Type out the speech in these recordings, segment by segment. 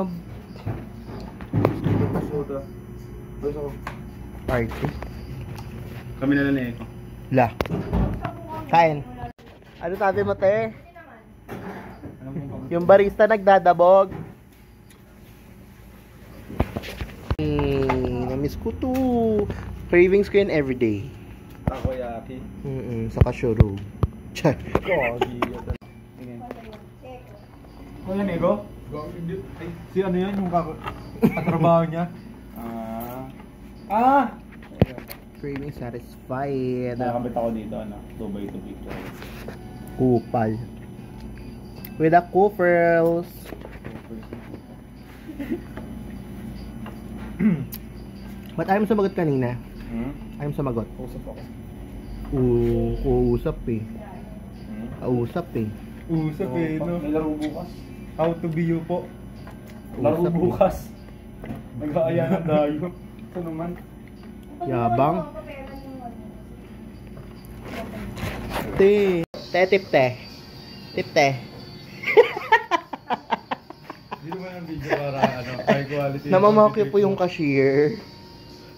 love. Party. Kami na lang ni Eko. La. Kain. Ano sabi mo, te? Yung barista nagdadabog. Namiss ko to. Cravings ko yun everyday. Takoyaki. Saka shuru. Char. Ano yan, Eko? Si ano yan, yung katrabaho niya? Craving satisfied. Nakakabit ako dito, 2x2 picture. Kupal. With the coopers. Ba't ayaw mo sumagot kanina? Ayaw mo sumagot? Usap ako. Uusap eh. Usap eh. Usap eh, no? May laro bukas. How to be you po. Laro bukas. Nag-aaya na tayo. Ito naman. Yabang. Te. Tip te. Tip te. Hindi naman ang video para high quality. Namamaki po yung cashier.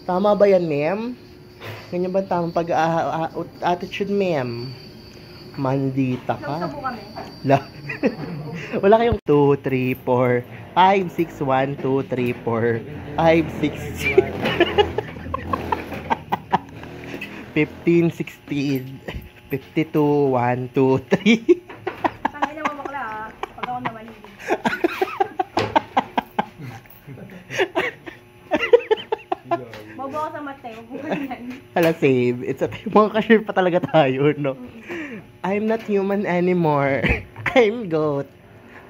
Tama ba yan, ma'am? Ganyan ba tamang attitude, ma'am? Mandita ka. La. Wala kayong 2, 3, 4, 5, 6, 1, 2, 3, 4, 5, 6, 15, 16, 52, 1, 2, 3. Tangin na mo bakla ha. Pag ako naman hindi. Bobo ako sa mate. Huwag mo ganyan. Hala, save. It's a mga cashier pa talaga tayo, no? I'm not human anymore. I'm goat.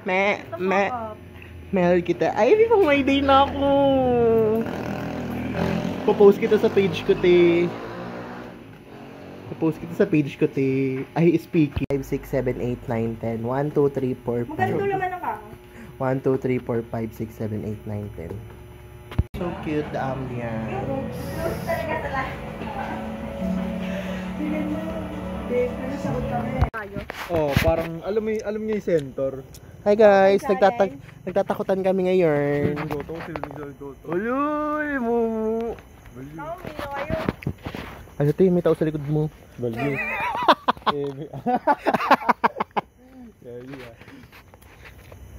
Mel kita. Ay, di pang may day na ako. Popost kita sa page ko, te. Popost kita sa page ko, te. Ay, speaking. 5, 6, 7, 8, 9, 10. 1, 2, 3, 4, 5. Maganda naman ang kaka. 1, 2, 3, 4, 5, 6, 7, 8, 9, 10. So cute, the ambience. Oh, parang alam niya yung center. Hi guys, nagtatakutan kami ngayon. Goto, sino yung goto? Uloy mo. Naomi, kayo. Ano tayo, may tao sa likod mo. Balyo.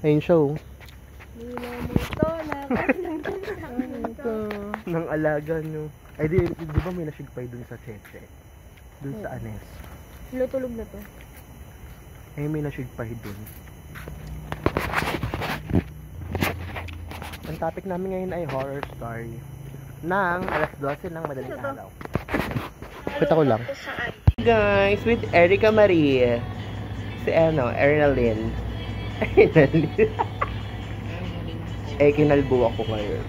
Ayun siya oh. Minamuto na. Nang alaga nyo. Ay di ba may nasigpay dun sa Cheche? Dun sa Anes. Lutulog na to. Ay may nasigpay dun. Ang topic namin ngayon ay horror story. Nang alas 12 ng madaling araw. Kita ko lang. Guys, with Erica Marie. Si Ernalyn. Kinalbo ako ngayon.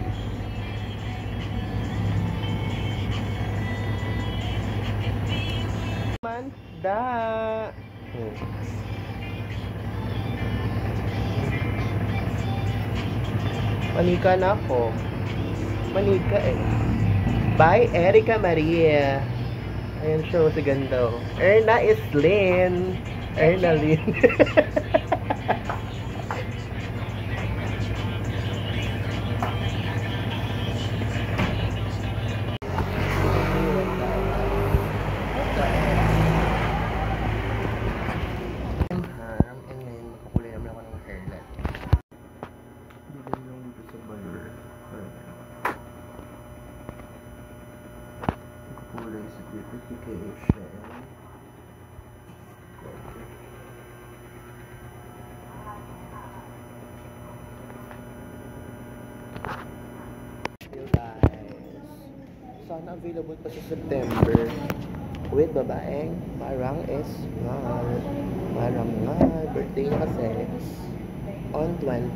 Manda. Manika na ako. Manika eh. Bye, Erica Maria. Ayan siya, si ganda. Erna is Lynn. Erna Lynn. Sana available pa sa September with babaeng Marang is Ngal. Marang Ngal. Birthday niya kasi on 20.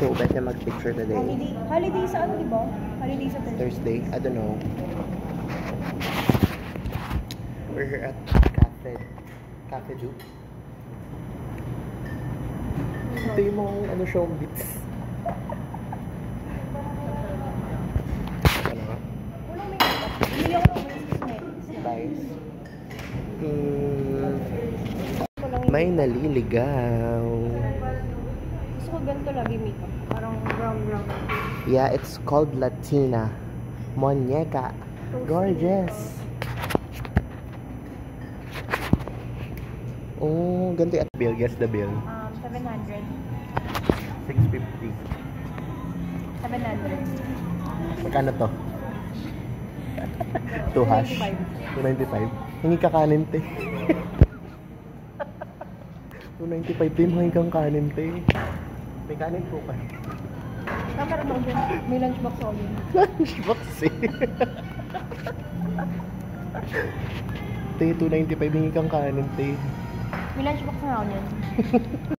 So, bet na mag-picture today. Holiday sa ano, diba? Holiday sa Thursday. I don't know. We're here at Cafe Duke. Ito yung mga ano showbiz. Bili ako ng Guys. May naliligaw. Gusto ko ganito lagi makeup. Parang brown. Yeah, it's called Latina. Muñeca. Gorgeous. Oh, ganito at bill. Guess the bill. 700. 650. 700. Magkano to? 2 hash. 295. Hingi ka kanin, te. 295 din, hingi kang kanin, te. May kanin po ka. Kamera mo dyan. May lunchbox ako yun. Lunchbox eh. Te, 295, hingi kang kanin, te. May lunchbox na ako yun.